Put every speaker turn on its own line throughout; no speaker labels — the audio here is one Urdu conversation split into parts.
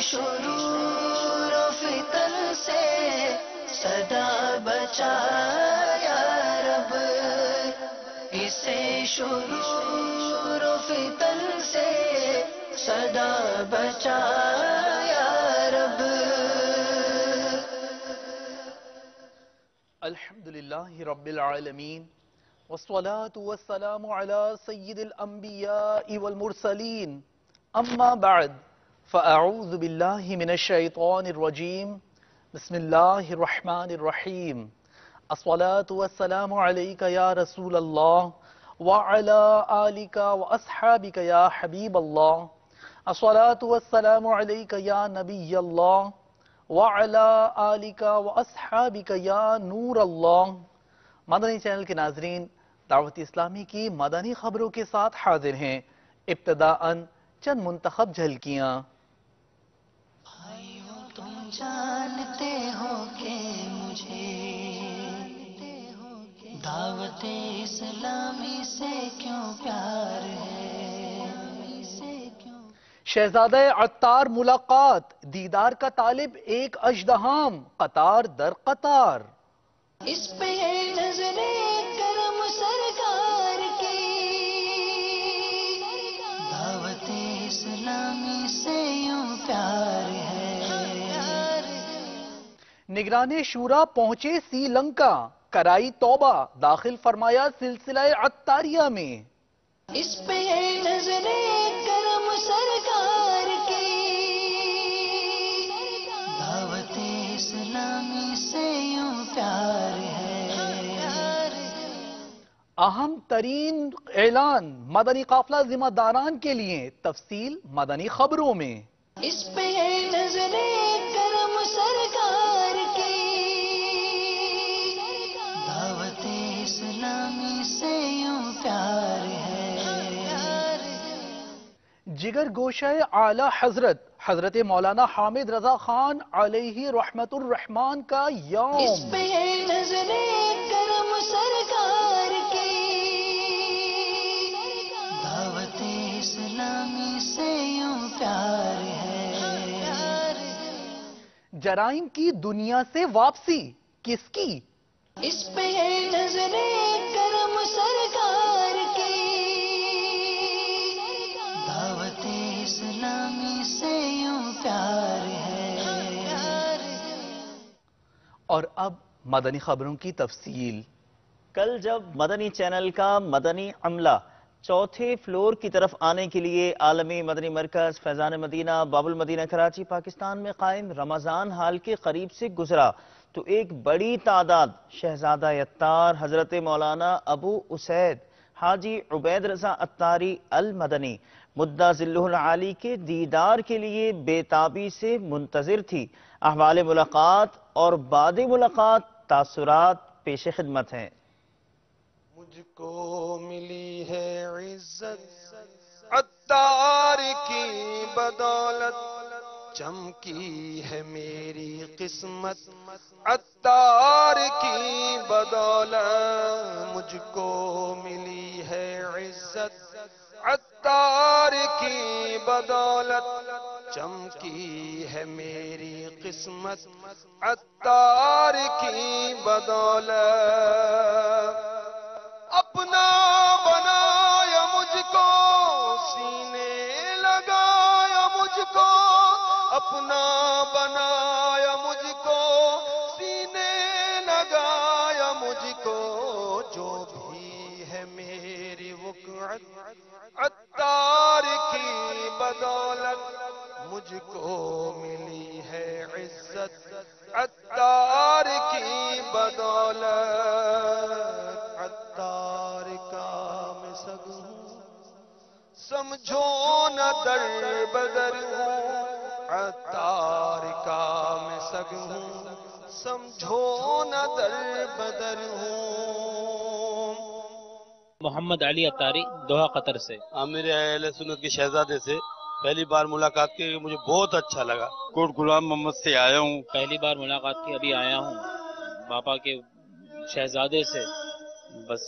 شرور و فتن سے صدا بچا یا رب، اسے شرور و فتن سے صدا بچا یا رب۔
الحمدللہ رب العالمین، والصلاة والسلام على سید الانبیاء والمرسلین، اما بعد فاعوذ باللہ من الشیطان الرجیم، بسم اللہ الرحمن الرحیم۔ الصلاة والسلام علیک یا رسول اللہ وعلی آلک واصحابک یا حبیب اللہ۔ الصلاة والسلام علیک یا نبی اللہ وعلی آلک واصحابک یا نور اللہ۔ مدنی چینل کے ناظرین، دعوت اسلامی کی مدنی خبروں کے ساتھ حاضر ہیں۔ ابتداءً چند منتخب جھلکیاں۔
بھائیو تم جانتے ہو کہ مجھے دعوت اسلامی سے کیوں پیار ہے،
شہزادہ عطار ملاقات، دیدار کا طالب ایک اژدہام، قطار در قطار۔
اس پہ نظر کرم سرکار کی، دعوت اسلامی سے یوں پیار ہے۔
نگران شورا پہنچے سری لنکا، کرائی توبہ، داخل فرمایا سلسلہ عطاریہ میں۔
اس پہ نظر کرم سرکار کی، دعوت اسلامی سے یوں پیار ہے۔
اہم ترین اعلان مدنی قافلہ ذمہ داران کے لیے، تفصیل مدنی خبروں میں۔
اس پہ نظر کرم سرکار کی، دعوت اسلامی سے یوں پیار ہے۔
جگر گوشہ اعلی حضرت حضرت مولانا حامد رضا خان علیہ رحمت الرحمان کا یوم۔
اس پہ نظر کرم سرکار کی، دعوت اسلامی سے یوں پیار ہے۔
جرائم کی دنیا سے واپسی کس کی؟
اس پہ نظر کرم سرکار کی، دعوت اسلامی سے یوں پیار ہے۔
اور اب مدنی خبروں کی تفصیل۔
کل جب مدنی چینل کا مدنی عملہ چوتھے فلور کی طرف آنے کے لیے عالمی مدنی مرکز فیضان مدینہ باب المدینہ کراچی پاکستان میں قائم رمضان ہال کے قریب سے گزرا تو ایک بڑی تعداد شہزادہ عطار حضرت مولانا ابو اسید حاجی عبید رضا عطاری المدنی مدہ ذلہ العالی کے دیدار کے لیے بے تابی سے منتظر تھی۔ احوال ملاقات اور بعد ملاقات تاثرات پیش خدمت ہیں۔
مجھ کو ملی ہے عزت عطار کی بدولت، چمکی ہے میری قسمت عطار کی بدولت، مجھ کو ملی ہے عزت عطار کی بدولت، چمکی ہے میری قسمت عطار کی بدولت، اپنا بنایا مجھ کو سینے لگایا مجھ کو، اپنا بنایا مجھ کو سینے لگایا مجھ کو، جو بھی ہے میری وقعت عطار کی بدولت، مجھ کو ملی ہے عزت عطار کی بدولت، عطار کا میں سگ ہوں سمجھو نہ در بدر ہوں، عطار کا میں سگ ہوں سمجھو نہ در بدر ہوں۔
محمد علی عطاری دوحہ قطر سے۔
عامر اہل سنت کے شہزادے سے پہلی بار ملاقات کی، مجھے بہت اچھا لگا۔ کوٹ غلام محمد سے آیا ہوں،
پہلی بار ملاقات کی، ابھی آیا ہوں باپا کے شہزادے سے، بس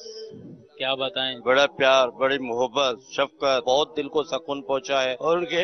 کیا بتائیں،
بڑا پیار، بڑی محبت، شفقت، بہت دل کو سکون پہنچا ہے، اور ان کے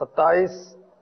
27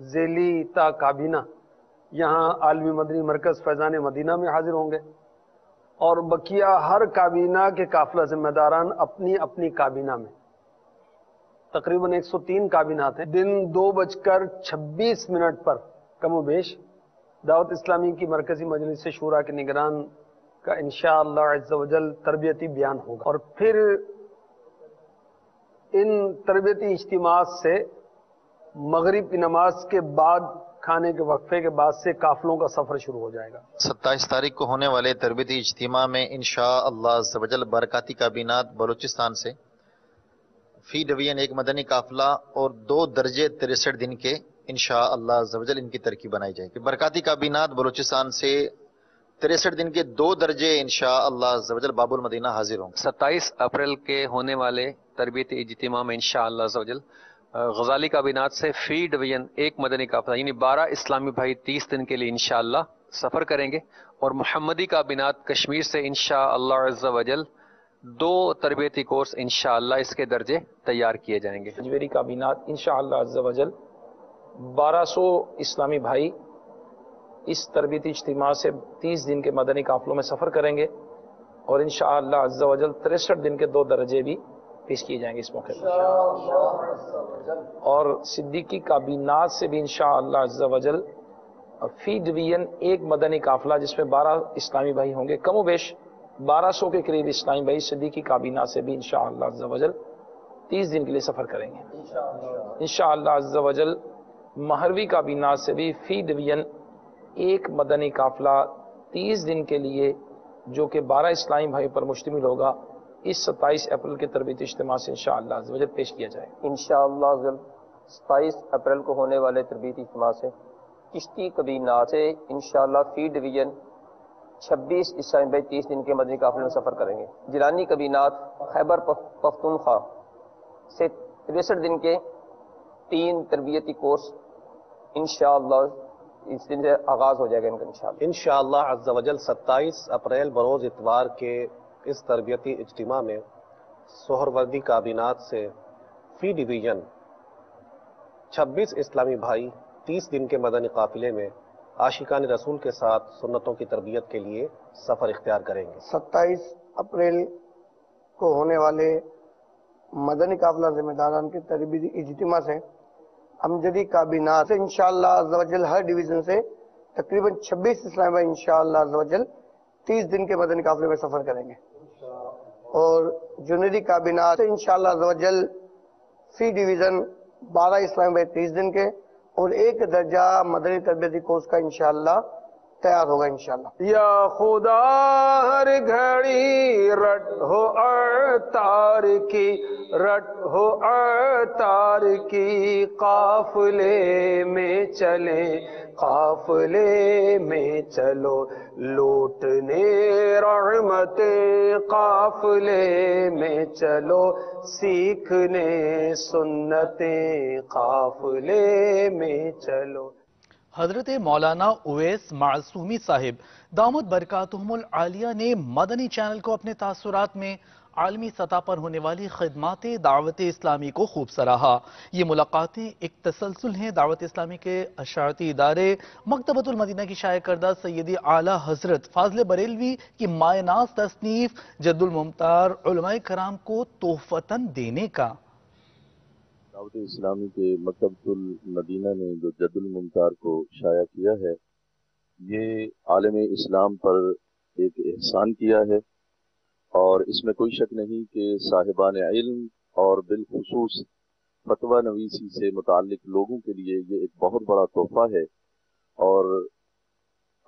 ذیلی تا کابینہ یہاں عالمی مدنی مرکز فیضان مدینہ میں حاضر ہوں گے، اور بقیہ ہر کابینہ کے قافلہ ذمہ داران اپنی اپنی کابینہ میں، تقریباً 103 کابینات ہیں، دن 2:26 پر کم و بیش دعوت اسلامی کی مرکزی مجلس شورا کے نگران کا انشاءاللہ عز و جل تربیتی بیان ہوگا، اور پھر ان تربیتی اجتماعات سے مغرب کی نماز کے بعد کھانے کے وقفے کے بعد سے قافلوں کا سفر شروع ہو جائے گا۔
27 تاریخ کو ہونے والے تربیتی اجتماع میں انشاءاللہ عز و جل برکاتی کابینات بلوچستان سے فی ڈویژن ایک مدنی قافلہ اور 2 درجے 63 دن کے انشاءاللہ عز و جل ان کی ترکیب بنائی جائے گی۔ برکاتی کابینات بلوچستان سے 63 دن کے 2 درجے انشاءاللہ عز و جل باب المدینہ حاضر ہوں گے۔
27 اپریل کے ہونے والے تربیتی اجتماع میں انشاءاللہ عز و جل غزالی کابینات سے فی ڈویژن ایک مدنی قافلہ یعنی 12 اسلامی بھائی 30 دن کے لیے انشاءاللہ سفر کریں گے، اور محمدی کابینات کشمیر سے انشاءاللہ عز و جل 2 تربیتی کورس انشاءاللہ اس کے درجے تیار کیے جائیں گے۔
اجمیری کابینات انشاءاللہ عز و جل 1200 اسلامی بھائی اس تربیتی اجتماع سے 30 دن کے مدنی قافلوں میں سفر کریں گے، اور انشاءاللہ عز و جل 63 دن کے 2 درجے بھی پیش کیے جائیں گے اس موقع پر، اور صدیقی کابینات سے بھی انشاءاللہ عز و جل فی ڈویژن ایک مدنی قافلہ جس میں 12 اسلامی بھائی ہوں گے، کم و بیش 1200 کے قریب اسلامی بھائی صدیقی کابینات سے بھی انشاءاللہ عز و جل 30 دن کے لیے سفر کریں گے۔ انشاءاللہ عز و جل مہروی کابینات سے بھی فی ڈویژن ایک مدنی قافلہ 30 دن کے لیے جو کہ 12 اسلامی بھائی پر مشتمل ہوگا، اس 27 اپریل کے تربیتی اجتماع سے انشاءاللہ عز و جل پیش کیا جائے۔
انشاءاللہ 27 اپریل کو ہونے والے تربیتی اجتماع سے چشتی کابینات سے انشاءاللہ فی ڈویژن 26 اسلامی بھائی 30 دن کے مدنی قافلے میں سفر کریں گے۔ جیلانی کابینات خیبر پختونخوا سے 63 دن کے 3 تربیتی کورس انشاءاللہ اس دن سے آغاز ہو جائے گا ان کا
انشاءاللہ عز و جل 27 اپریل بروز اتوار کے اس تربیتی اجتماع میں سہروردی کابینات سے فی ڈویژن 26 اسلامی بھائی 30 دن کے مدنی قافلے میں عاشقان رسول کے ساتھ سنتوں کی تربیت کے لیے سفر اختیار کریں گے۔
27 اپریل کو ہونے والے مدنی قافلہ ذمہ داران کے تربیتی اجتماع سے امجدی کابینات سے انشاءاللہ عز و جل ہر ڈویژن سے تقریباً 26 اسلامی بھائی انشاءاللہ عز و جل 30 دن کے مدنی قافلے میں سفر کریں گے، اور جنیدی کابینات سے انشاءاللہ عز و جل فی ڈویژن 12 اسلامی بھائی 30 دن کے اور 1 درجہ مدنی تربیتی کورس کا انشاءاللہ تیار ہوگا انشاءاللہ۔
یا خدا ہر گھڑی رٹ ہو اعتار کی، رٹ ہو اعتار کی، قافلے میں چلیں قافلے میں چلو، لوٹنے رحمتیں قافلے میں چلو، سیکھنے سنتیں قافلے میں چلو۔
حضرت مولانا اویس معصومی صاحب دامت برکاتہم العالیہ نے مدنی چینل کو اپنے تاثرات میں عالمی سطح پر ہونے والی خدمات دعوت اسلامی کو خوب سراہا۔ یہ ملاقاتیں ایک تسلسل ہیں دعوت اسلامی کے اشاعتی ادارے مکتبۃ المدینہ کی شائع کردہ سیدی اعلیٰ حضرت فاضل بریلوی کی مائع ناز تصنیف جد الممتار علماء کرام کو تحفتاً دینے کا۔
دعوت اسلامی کے مکتبۃ المدینہ نے جو جد الممتار کو شائع کیا ہے، یہ عالم اسلام پر ایک احسان کیا ہے، اور اس میں کوئی شک نہیں کہ صاحبان علم اور بالخصوص فتویٰ نویسی سے متعلق لوگوں کے لیے یہ ایک بہت بڑا تحفہ ہے، اور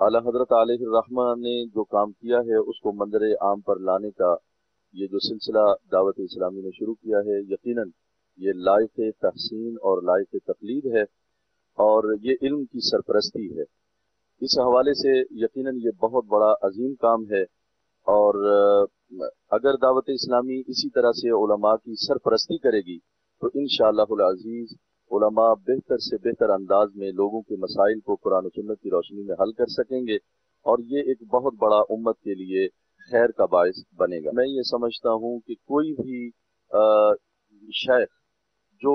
اعلیٰ حضرت علیہ الرحمہ نے جو کام کیا ہے اس کو منظر عام پر لانے کا یہ جو سلسلہ دعوت اسلامی نے شروع کیا ہے، یقیناً یہ لائق تحسین اور لائق تقلید ہے، اور یہ علم کی سرپرستی ہے۔ اس حوالے سے یقیناً یہ بہت بڑا عظیم کام ہے، اور اگر دعوت اسلامی اسی طرح سے علماء کی سرپرستی کرے گی تو انشاءاللہ العزیز علماء بہتر سے بہتر انداز میں لوگوں کے مسائل کو قرآن و سنت کی روشنی میں حل کر سکیں گے، اور یہ ایک بہت بڑا امت کے لیے خیر کا باعث بنے گا۔ میں یہ سمجھتا ہوں کہ کوئی بھی شیخ جو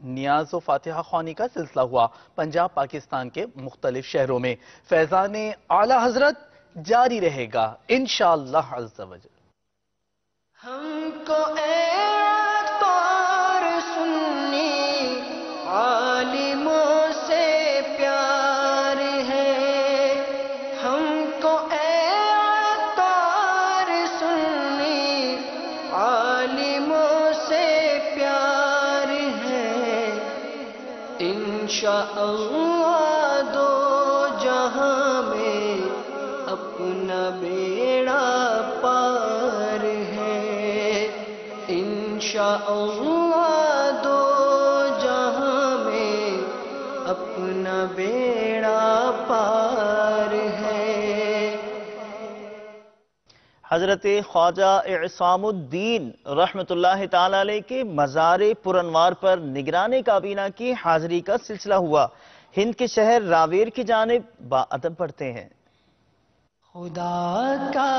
نیاز و فاتحہ خوانی کا سلسلہ ہوا پنجاب پاکستان کے مختلف شہروں میں. فیضان اعلی حضرت جاری رہے گا انشاءاللہ عز و جل.
ہم کو اعتبار سنی عالموں سے پیار ہے، ہم کو اعتبار سنی عالموں سے پیار ہے. انشاءاللہ دو جہاں میں اپنا بیڑا پار ہے. انشاءاللہ دو جہاں میں اپنا بیڑا پار ہے.
حضرت خواجہ اعصام الدین رحمت اللہ تعالی علیہ کے مزار پرانوار پر نگران کابینہ کی حاضری کا سلسلہ ہوا. ہند کے شہر راویر کی جانب باادب پڑھتے ہیں.
خدا کا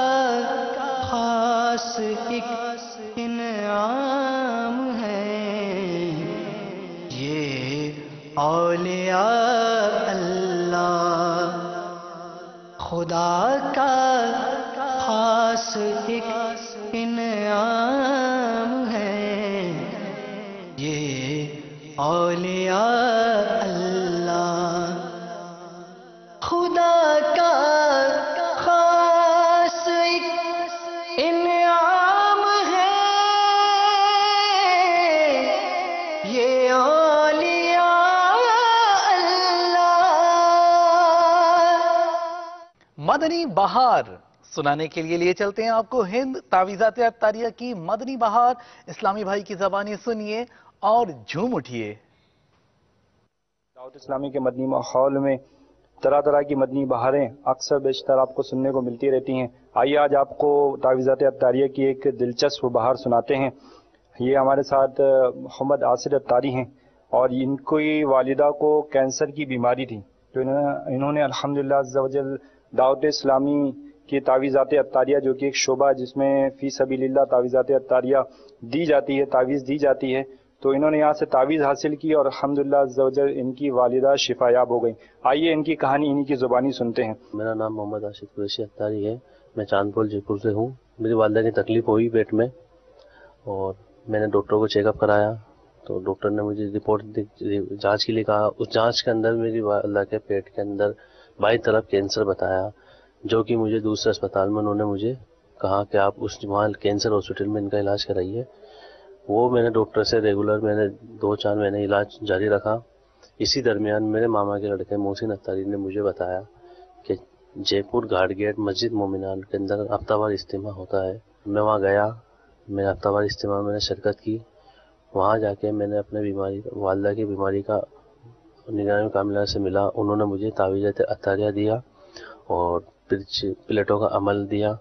خاص ایک انعام ہے یہ اولیاء اللہ. خدا کا خاص ایک انعام ہے یہ اولیاء اللہ. خدا کا خاص ایک انعام ہے یہ اولیاء اللہ.
مدنی بہار سنانے کے لیے چلتے ہیں آپ کو ہند تعویذات عطاریہ کی مدنی بہار. اسلامی بھائی کی زبانی سنیے اور جھوم اٹھیے.
دعوت اسلامی کے مدنی ماحول میں طرح طرح کی مدنی بہاریں اکثر بیشتر آپ کو سننے کو ملتی رہتی ہیں. آئیے آج آپ کو تعویذات عطاریہ کی ایک دلچسپ بہار سناتے ہیں. یہ ہمارے ساتھ محمد عاصر عطاری ہیں اور ان کی والدہ کو کینسر کی بیماری تھی، تو انہوں نے الحمدللہ عز و جل دعوت اسلامی کی تعویذات عطاریہ جو کہ ایک شعبہ جس میں فی سبیل اللہ تعویذات عطاریہ دی جاتی ہے، تعویذ دی جاتی ہے، تو انہوں نے یہاں سے تعویذ حاصل کی اور الحمدللہ عز و جل ان کی والدہ شفا یاب ہو گئی. آئیے ان کی کہانی انہی کی زبانی سنتے ہیں.
میرا نام محمد راشد قریشی عطاری ہے. میں چاندپور جے پور سے ہوں. میری والدہ کی تکلیف ہوئی پیٹ میں اور میں نے ڈاکٹر کو چیک اپ کرایا تو ڈاکٹر نے مجھے رپورٹ جانچ کے لیے کہا. اس جانچ کے اندر میری والدہ کے پیٹ کے اندر بائیں طرف کینسر بتایا، جو کہ مجھے دوسرے اسپتال میں انہوں نے مجھے کہا کہ آپ اس وہاں کینسر ہاسپٹل میں ان کا علاج کرائیے. وہ میں نے ڈاکٹر سے ریگولر میں نے 2-4 مہینے علاج جاری رکھا. اسی درمیان میرے ماما کے لڑکے محسن عطاری نے مجھے بتایا کہ جے پور گھاٹ گیٹ مسجد مومنان کے اندر ہفتہ وار اجتماع ہوتا ہے. میں وہاں گیا، میں ہفتہ وار اجتماع میں نے شرکت کی. وہاں جا کے میں نے اپنے بیماری والدہ کی بیماری کا نگرانی کاملہ سے ملا. انہوں نے مجھے تعویذات عطاریہ دیا اور پلیٹوں کا عمل دیا،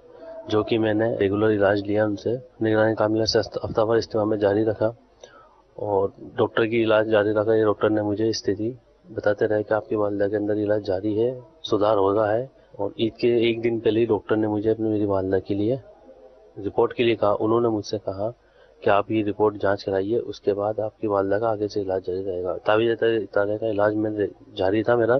جو کہ میں نے ریگولر علاج لیا ان سے. نگرانی کاملہ سے ہفتہ وار اجتماع میں جاری رکھا اور ڈاکٹر کی علاج جاری رکھا. یہ ڈاکٹر نے مجھے استھتی بتاتے رہے کہ آپ کی والدہ کے اندر علاج جاری ہے، سدھار ہو رہا ہے. اور عید کے ایک دن پہلے ہی ڈاکٹر نے مجھے اپنی میری والدہ کے لیے رپورٹ کے لیے کہا. انہوں نے مجھ سے کہا کہ آپ یہ رپورٹ جانچ کرائیے، اس کے بعد آپ کی والدہ کا آگے سے علاج جاری رہے گا. تعویذات عطاریہ کا علاج میں جاری تھا میرا.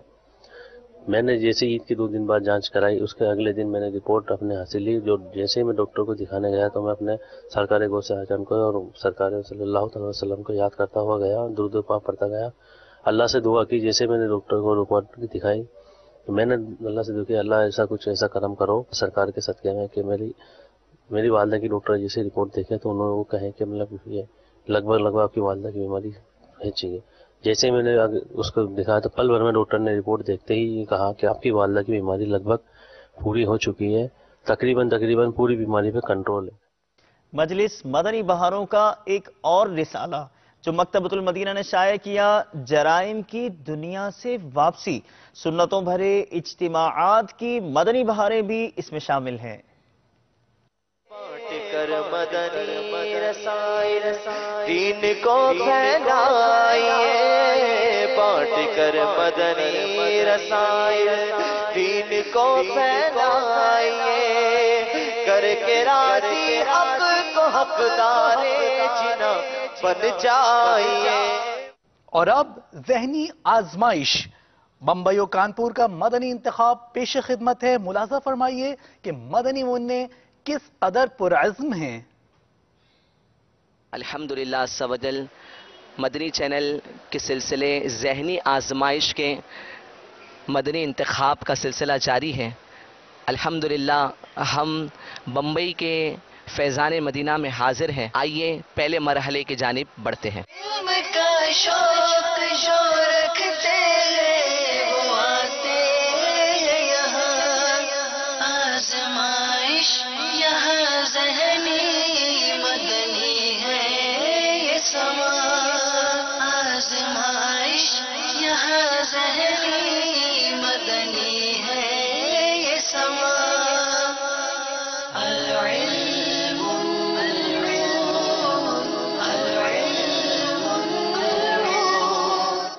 میں نے جیسے عید کے 2 دن بعد جانچ کرائی، اس کے اگلے دن میں نے رپورٹ اپنے حاصل لی. جو جیسے ہی میں ڈاکٹر کو دکھانے گیا تو میں اپنے سرکار غوث اعظم کو اور سرکار صلی اللہ علیہ وسلم کو یاد کرتا ہوا گیا، درود و پاک پڑھتا گیا. اللہ سے دعا کی. جیسے میں نے ڈاکٹر کو رپورٹ دکھائی تو میں نے اللہ سے دعا کی، اللہ ایسا کرم کرو سرکار کے صدقے میں کہ میری والدہ کی ڈاکٹر جیسے رپورٹ دیکھے تو انہوں نے وہ کہیں کہ مطلب یہ لگ بھگ آپ کی والدہ کی بیماری ہے چاہیے. جیسے میں نے اس کو دکھایا تو پل بھر میں ڈاکٹر نے رپورٹ دیکھتے ہی کہا کہ آپ کی والدہ کی بیماری لگ بھگ پوری ہو چکی ہے، تقریباً پوری بیماری پہ کنٹرول ہے.
مجلس مدنی بہاروں کا ایک اور رسالہ جو مکتبۃ المدینہ نے شائع کیا، جرائم کی دنیا سے واپسی، سنتوں بھرے اجتماعات کی مدنی بہاریں بھی اس میں شامل ہیں.
کر مدنی رسائل دین کو پھیلائیے، بانٹ کر مدنی رسائل دین کو پھیلائیے، کر کے راضی حق کو حقدار جنا بن جائیے.
اور اب ذہنی آزمائش، بمبئی و کانپور کا مدنی انتخاب پیش خدمت ہے۔ ملاحظہ فرمائیے کہ مدنی منع کس قدر پرعزم ہیں۔
الحمدللہ عز و جل مدنی چینل کے سلسلے ذہنی آزمائش کے مدنی انتخاب کا سلسلہ جاری ہے۔ الحمدللہ ہم بمبئی کے فیضان مدینہ میں حاضر ہیں۔ آئیے پہلے مرحلے کی جانب بڑھتے ہیں۔
علم کا شوق جو رکھتے ہیں وہ آتے ہیں یہاں، آزمائش یہاں ذہنی مدنی ہے یہ سما، آزمائش یہاں ذہنی مدنی ہے یہ سما۔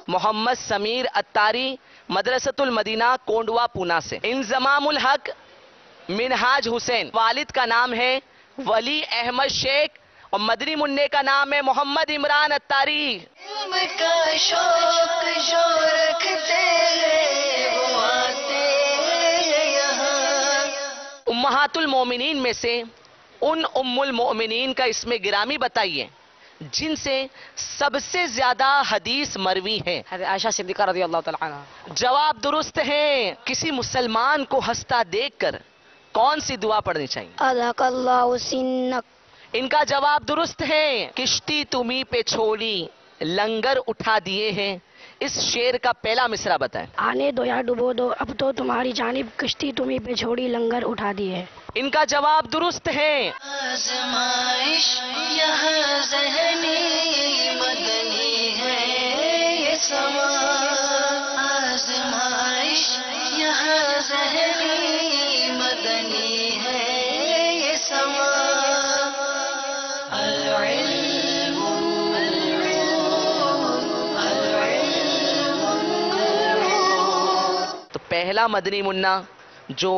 محمد سمیر اتاری مدرسۃ المدینہ کونڈوا پونا سے۔ انضمام الحق منہاج حسین، والد کا نام ہے ولی احمد شیخ اور مدنی منع کا نام ہے محمد عمران اتاری۔
علم کا شوق جو رکھتے ہیں وہ آتے ہیں یہاں۔
امہات المومنین میں سے ان ام المؤمنین کا اسم گرامی بتائیے جن سے سب سے زیادہ حدیث مروی ہے۔
عائشہ صدیقہ رضی اللہ تعالی عنہ۔
جواب درست ہے۔ کسی مسلمان کو ہنستا دیکھ کر کون سی دعا پڑھنی چاہیے؟
اذاک اللہ سنک۔
ان کا جواب درست ہے۔ کشتی تمہیں پہ چھوڑی لنگر اٹھا دیے ہیں۔ اس شعر کا پہلا مصرع بتائیں۔
آنے دو یا ڈبو دو اب تو تمہاری جانب کشتی تمہیں پہ چھوڑی لنگر اٹھا دیے۔
ان کا جواب درست ہے۔
آزمائش یہاں ذہنی مدنی ہے یہ سما، آزمائش یہاں ذہنی مدنی ہے یہ سما۔ العلم
تو پہلا مدنی منع جو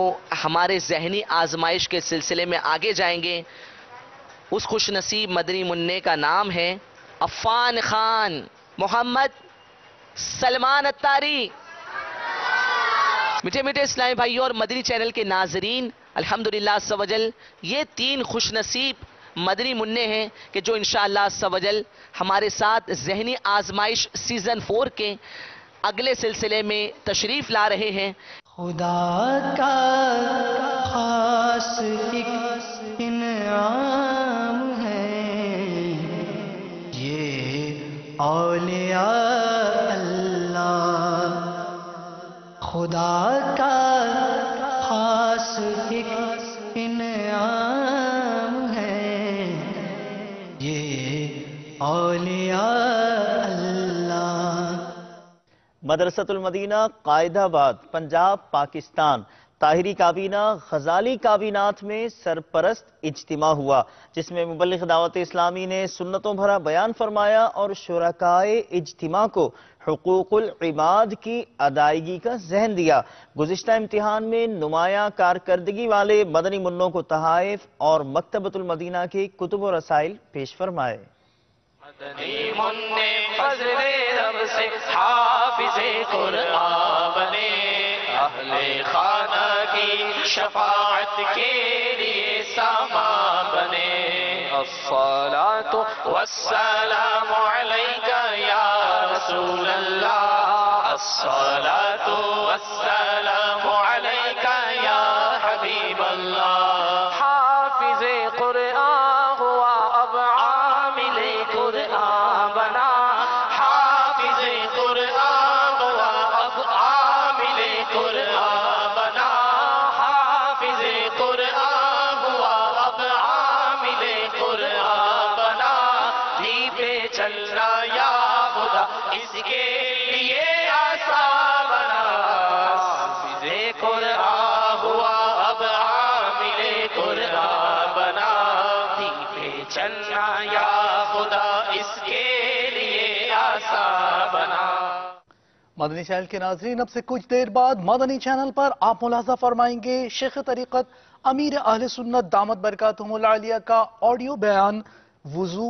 ہمارے ذہنی آزمائش کے سلسلے میں آگے جائیں گے، اس خوش نصیب مدنی منع کا نام ہے عفان خان محمد سلمان اتاری۔ میٹھے میٹھے اسلامی بھائیوں اور مدنی چینل کے ناظرین، الحمدللہ عز و جل یہ 3 خوش نصیب مدنی منع ہیں کہ جو انشاءاللہ عز و جل ہمارے ساتھ ذہنی آزمائش سیزن 4 کے اگلے سلسلے میں تشریف لا رہے ہیں۔
خدا کا خاص ایک انعام ہے یہ اولیاء اللہ، خدا کا خاص ایک انعام ہے یہ اولیاء
مدرسۃ المدینہ قائد آباد پنجاب پاکستان طاہری کابینہ غزالی کابینات میں سرپرست اجتماع ہوا، جس میں مبلغ دعوت اسلامی نے سنتوں بھرا بیان فرمایا اور شرکائے اجتماع کو حقوق العباد کی ادائیگی کا ذہن دیا۔ گزشتہ امتحان میں نمایاں کارکردگی والے مدنی منوں کو تحائف اور مکتبۃ المدینہ کے کتب و رسائل پیش فرمائے۔
مدنی منع فضل رب سے حافظ قرآن بنے، اہل خانہ کی شفاعت کے لیے سامان بنے۔ الصلاۃ والسلام علیک یا رسول اللہ، الصلاۃ والسلام علیک یا حبیب اللہ۔ حافظ قرآن ہوا اب عامل قرآن بنا، حافظ قرآن ہوا اب عامل قرآن بنا، حافظ قرآن ہوا اب عامل قرآن بنا۔ لی پہ چلنا یا خدا اس کے لیے آسان بنا، حافظ قرآن ہوا اب عامل قرآن بنا۔ لی پہ چلنا یا خدا اس کے لیے آسان بنا۔
مدنی چینل کے ناظرین، اب سے کچھ دیر بعد مدنی چینل پر آپ ملاحظہ فرمائیں گے شیخ طریقت امیر اہل سنت دامت برکاتہم العالیہ کا آڈیو بیان وضو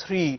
3,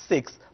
6,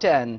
10,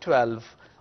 12।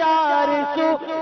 400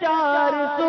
400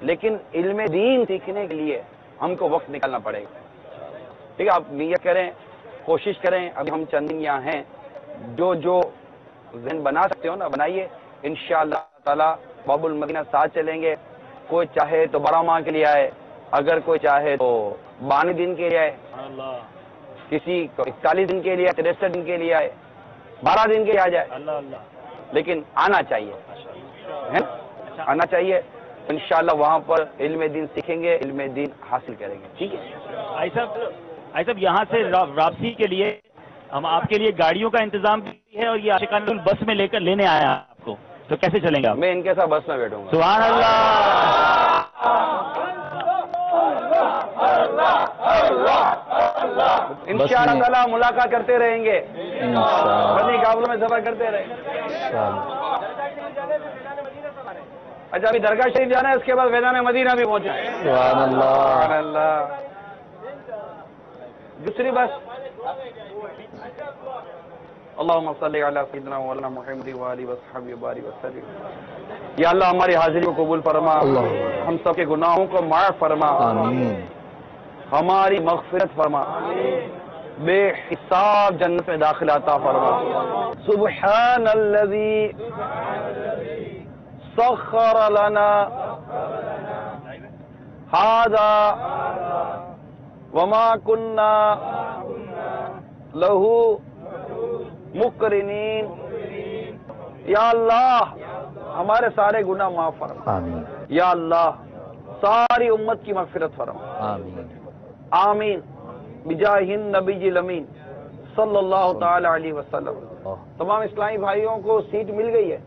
لیکن علم دین سیکھنے کے لیے ہم کو وقت نکالنا پڑے گا. ٹھیک ہے، آپ نیت کریں، کوشش کریں. ابھی ہم چند دن یہاں ہیں، جو ذہن بنا سکتے ہو نا بنائیے. انشاءاللہ تعالی باب المدینہ ساتھ چلیں گے. کوئی چاہے تو 12 ماہ کے لیے آئے، اگر کوئی چاہے تو 12 دن کے لیے آئے، کسی کو 41 دن کے لیے، 63 دن کے لیے آئے، 12 دن کے لیے آ جائے، لیکن آنا چاہیے، آنا چاہیے. انشاءاللہ وہاں پر علم دین سیکھیں گے، علم دین حاصل کریں گے. ٹھیک ہے
آئی صاحب یہاں سے واپسی کے لیے ہم آپ کے لیے گاڑیوں کا انتظام بھی ہے، اور یہ عاشقان رسول بس میں لے کر لینے آیا آپ کو، تو کیسے چلیں گے آپ؟
میں ان کے ساتھ بس میں بیٹھوں گا.
سبحان اللہ.
انشاءاللہ تعالی ملاقات کرتے رہیں گے، مدنی قافلوں میں سفر کرتے رہیں گے. اچھا ابھی درگاہ شریف جانا ہے، اس کے بعد فیضان مدینہ بھی پہنچا ہے.
سبحان اللہ.
سبحان اللہ. دوسری بس اللہم صلی علی سیدنا مولانا محمد وآلہ وصحبہ وبارک وسلم. یا اللہ ہماری حاضری کو قبول فرما، ہم سب کے گناہوں کو معاف فرما، ہماری مغفرت فرما، بے حساب جنت میں داخل عطا فرما. سبحان الذی سخر لنا هذا وما كنا له مقرنین. یا اللہ ہمارے سارے گناہ معاف فرما. یا اللہ ساری امت کی مغفرت فرما. آمین بجاہ النبی الامین صلی اللہ تعالی علیہ وسلم. تمام اسلامی بھائیوں کو سیٹ مل گئی ہے؟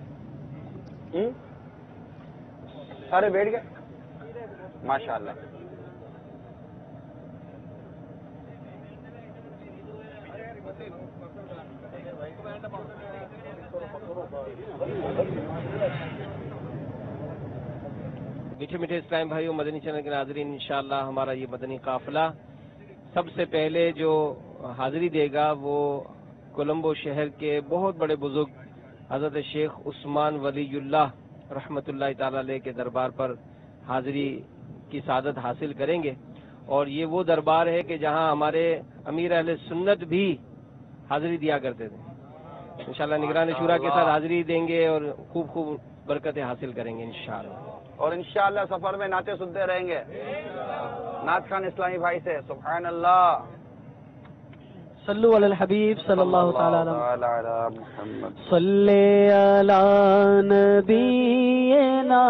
سارے بیٹھ گئے؟ ماشاءاللہ.
میٹھے میٹھے اسلام بھائیوں، مدنی چینل کے ناظرین، انشاءاللہ ہمارا یہ مدنی قافلہ سب سے پہلے جو حاضری دے گا وہ کولمبو شہر کے بہت بڑے بزرگ حضرت شیخ عثمان ولی اللہ رحمۃ اللہ تعالی علیہ کے دربار پر حاضری کی سعادت حاصل کریں گے. اور یہ وہ دربار ہے کہ جہاں ہمارے امیر اہل سنت بھی حاضری دیا کرتے تھے. انشاءاللہ نگران شورا کے ساتھ حاضری دیں گے اور خوب خوب برکتیں حاصل کریں گے انشاءاللہ.
اور انشاءاللہ سفر میں نعتیں سنتے رہیں گے نعت خان اسلامی بھائی سے. سبحان اللہ.
صلو علی الحبیب صلی اللہ تعالی
علی محمد.
صلی علی نبینا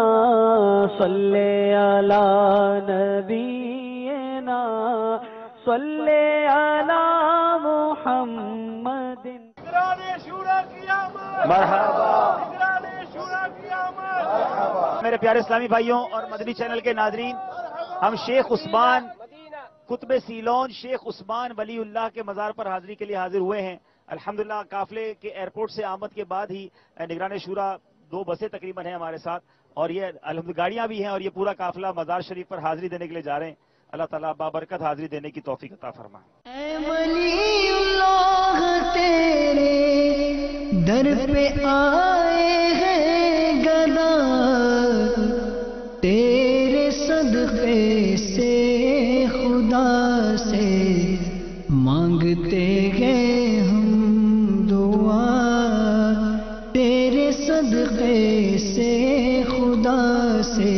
صلی علی نبینا صلی علی محمد.
مرحبا. میرے پیارے اسلامی بھائیوں اور مدنی چینل کے ناظرین، ہم شیخ عثمان قطب سیلون شیخ عثمان ولی اللہ کے مزار پر حاضری کے لیے حاضر ہوئے ہیں. الحمدللہ قافلے کے ایئرپورٹ سے آمد کے بعد ہی نگران شورا 2 بسیں تقریباً ہیں ہمارے ساتھ، اور یہ الحمدللہ گاڑیاں بھی ہیں، اور یہ پورا قافلہ مزار شریف پر حاضری دینے کے لیے جا رہے ہیں. اللہ تعالیٰ بابرکت حاضری دینے کی توفیق عطا فرمائے.
اے ولی اللہ تیرے در پہ آئے ہیں گدا، تیرے صدقے سے خدا سے مانگتے ہیں ہم دعا، تیرے صدقے سے خدا سے